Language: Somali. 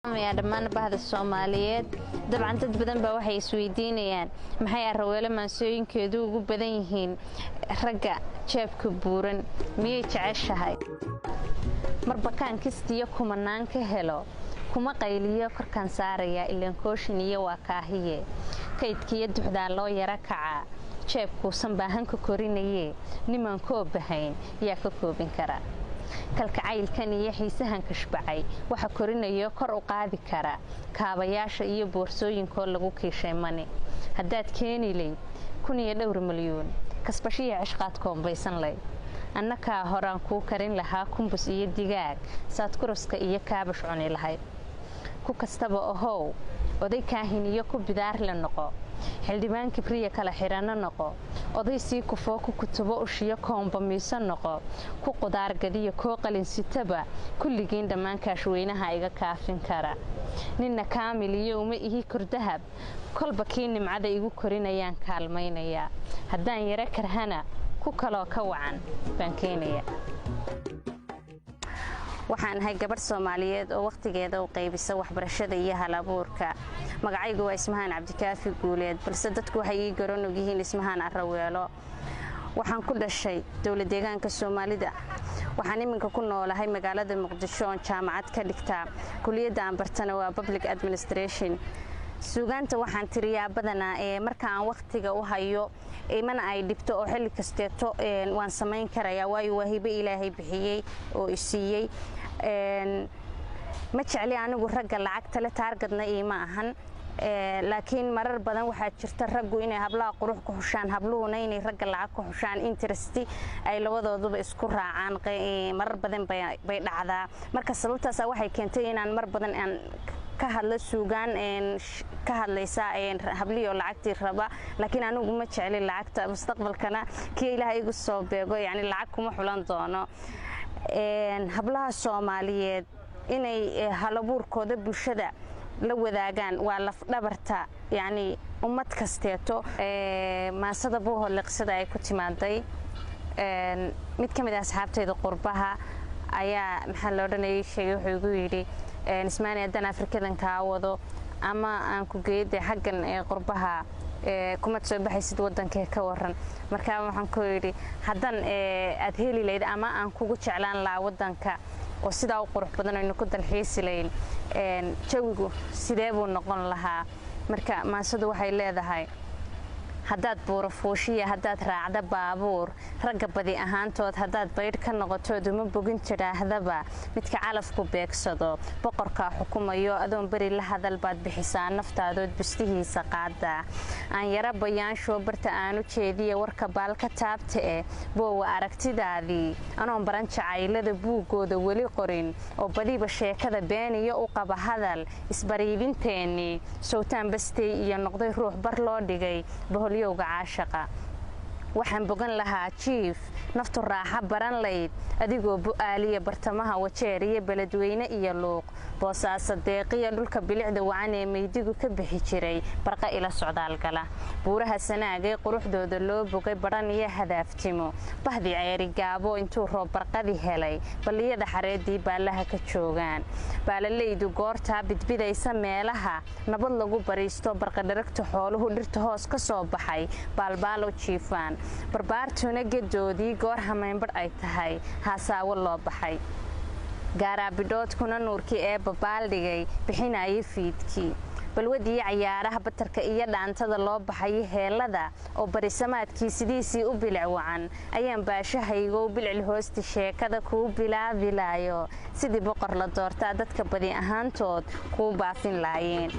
يا دمان بعض الصوماليات طبعا dad badan baa waxay isweydiinayaan maxay arweelo maansooyinkeedu ugu badan yihiin ragga jeebka buuran miyay jeceshahay marba kaan kistiyo kumanaan ka helo kuma qayliyo korkan saaraya ilaan kooshin iyo waa kaahiye kaydkiyo duxdaa loo yara kaca jeebkuusan baahan ka korinayee niman koo bahayn yaa ka koobin kara kalkacaylkan iyo xiisahan kashbacay waxa korinayo kor u qaadi kara kaabayaasha iyo boorsooyinkoo lagu kiishay mani haddaad keeni layd 1,000 milyan kasbashiya cishqaad koombaysan layd annakaa horaan kuu karin lahaa kumbus iyo digaag saad kuruska iyo kaabash cuni lahayd ku kastaba ohow oday kaahin iyo ku bidaar la noqo xildhibaan kibriya kala xirano noqo oday sii kufoo ku kutubo ushiyo koomba miiso noqo ku qudaar gadiyo koo qalin sitaba kulligiin dhammaan kaashweynaha iga kaafin kara ninna kaamil iyo uma ihi kordahab kolba kii nimcada igu korinayaan kaalmaynaya haddaan yara karhana ku kaloo ka wacan baan keenaya waxaan ahay gabadh Soomaaliyeed oo waqtigeeda u qaybisa waxbarashada iyo hal-abuurka magacaygu waa Ismahaan Cabdikaafi Guuleed balse dadku waxay ii garan og yihiin Ismahaan Arraweelo waxaan ku dhashay dawlad deegaanka Soomaalida waxaan iminka ku noolahay magaalada Muqdisho oo jaamacad ka dhigtaa kulliyadda aan bartana waa Public Administration suugaanta waxaan tiriyaa badanaa marka aan waqtiga u hayo mana ay dhibto oo xilli kasteeto waan samayn karayaa waayo waahibe Ilaahay bixiyay oo isiiyay ma jecli anigu ragga lacagta la taargadna ma ahan laakiin marar badan waxa jirta raggu inay hablaha qurux ku xushaan habluhuna inay ragga lacag ku xushaan interest ay labadooduba isku raacaan marar badan bay dhacdaa marka sababtaas waxay keentay inaan mar badan aan ka hadla suugaan ka hadlaysa habliyo lacagtii raba laakiin anigu ma jecli lacagta mustaqbalkana kii Ilaahay igu soo beego yani lacag kuma xulan doono hablaha Soomaaliyeed inay hal-abuurkooda bulshada la wadaagaan waa laf dhabarta yani ummad kasteeto maasada buu holiqsada ay ku timaaday mid kamid ah asxaabtayda qurbaha ayaa maxaa loo dhanayay sheegay wuxuu igu yiri Ismaani haddaan Afrikadan ka wado ama aan ku geeyay xaggan qurbaha kuma soo baxaysid wadankee ka waran markaa waxaan ku yiri haddaan aad heli leeyd ama aan kugu jeclaan laa wadanka oo sida u qurux badan aynu ku dalxiislayn jawigu sidee buu noqon lahaa marka maasadu waxay leedahay haddaad buuro fuushiya haddaad raacda baabuur ragga badi ahaantood haddaad baydh ka noqoto duma bogin jiraahdaba midka calafku beegsado boqorka xukumayo adoon bari la hadal baad bixisaa naftaadood bustihiisa qaada aan yara bayaan shoobarta aanu jeediye warka baalka taabta boowa aragtidaadii anoon baran jacaylada buugooda weli qorin oo badiba sheekada beeniyo u qaba hadal isbariidinteeni sowtaan bastay iyo noqday ruux bar loo dhigay yowga caashaqa waxaan bogan lahaa jiif naftu raaxa baran layd adigoo bu'aaliya bartamaha wajeer iyo beledweyne iyo luuq boosaasa deeqiya dhulka bilicda wacan ee meydigu ka bixi jiray barqa ila socdaal gala buuraha sanaagay quruxdooda loo bogay baran iyo hadaaftimo bahdi ceeri gaabo intuu roob barqadi helay baliyada xareedii baalaha ka joogaan baalaleydu goorta bidbidaysa meelaha nabad lagu bariisto barqa dharagta xooluhu dhirta hoos ka soo baxay baalbaalo jiifaan barbaartuna gedoodii goor hamaynbar ay tahay haasaawo loo baxay gaaraabidhoodkuna nuurkii ee babaaldhigay bixinaya fiidkii balwadii ciyaaraha batarka iyo dhaantada loo baxay heelada oo barisamaadkii sidiisii u bilic wacan ayaan baashahaygo bilcil hoosti sheekada kuu bilaabilaayo sidii boqor la doortaa dadka badi ahaantood kuu baafin laayeen